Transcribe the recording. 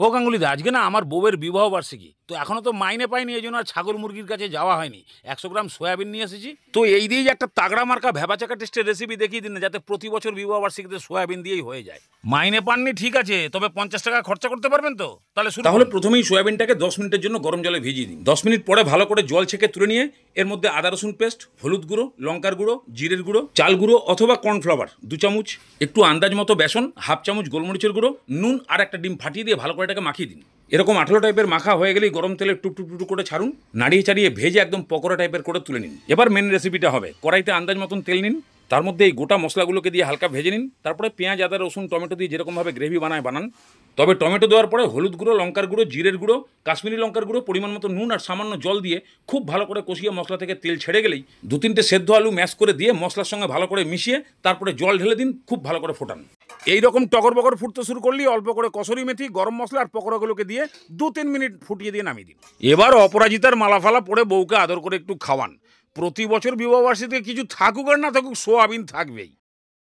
ও গাঙ্গুলিদা, আজকে না আমার বউয়ের বিবাহ বার্ষিকী, তো এখনো তো মাইনে পাইনি, এই জন্য আর ছাগল মুরগির কাছে যাওয়া হয়নি। 100 গ্রাম সয়াবিন নিয়ে এসেছি। তো এই দিয়েই একটা তাগড়া মার্কা ভেবাচাকা টেস্টের রেসিপি দেখিয়ে দিন না, যাতে প্রতি বছর বিবাহ বার্ষিকীতে সয়াবিন দিয়েই হয়ে যায়। মাইনে পাননি ঠিক আছে, তবে 50 টাকা খরচা করতে পারবেন তো? তাহলে প্রথমেই সয়াবিনটাকে 10 মিনিটের জন্য গরম জলে ভিজিয়ে দিন। 10 মিনিট পরে ভালো করে জল ছেঁকে তুলে নিয়ে এর মধ্যে আদা রসুন পেস্ট, হলুদ গুঁড়ো, লঙ্কার গুঁড়ো, জিরের গুঁড়ো, চাল গুঁড়ো অথবা কর্নফ্লাওয়ার 2 চামচ, একটু আন্দাজ মতো বেসন, হাফ চামচ গোলমরিচের গুঁড়ো, নুন আর একটা ডিম ফাটিয়ে দিয়ে ভালো করে এটাকে মাখিয়ে দিন। এরকম আঠালো টাইপের মাখা হয়ে গেলেই গরম তেলে টুক টুক টুক করে ছাড়ুন, নাড়িয়ে চাড়িয়ে ভেজে একদম পকোড়া টাইপের করে তুলে নিন। এবার মেন রেসিপিটা হবে, কড়াইতে আন্দাজ মতন তেল নিন, তার মধ্যে এই গোটা মশলাগুলোকে দিয়ে হালকা ভেজে নিন। তারপরে পেঁয়াজ, আদা, রসুন, টমেটো দিয়ে যেরকমভাবে গ্রেভি বানান। তবে টমেটো দেওয়ার পরে হলুদ গুঁড়ো, লঙ্কার গুঁড়ো, জিরের গুঁড়ো, কাশ্মীরি লঙ্কার গুঁড়ো, পরিমাণ মতো নুন আর সামান্য জল দিয়ে খুব ভালো করে কষিয়ে মশলা থেকে তেল ছেড়ে গেলেই 2-3টে সেদ্ধ আলু ম্যাশ করে দিয়ে মশলার সঙ্গে ভালো করে মিশিয়ে তারপরে জল ঢেলে দিন, খুব ভালো করে ফোটান। এইরকম টগর বগর ফুটতে শুরু করলেই অল্প করে কসুরি মেথি, গরম মশলা আর পকোড়াগুলোকে দিয়ে 2-3 মিনিট ফুটিয়ে দিয়ে নামিয়ে দিন। এবার অপরাজিতার মালাফালা পরে বউকে আদর করে একটু খাওয়ান। প্রতি বছর বিবাহবার্ষিকীতে কিছু থাকুক আর না থাকুক, সোয়াবিন থাকবেই।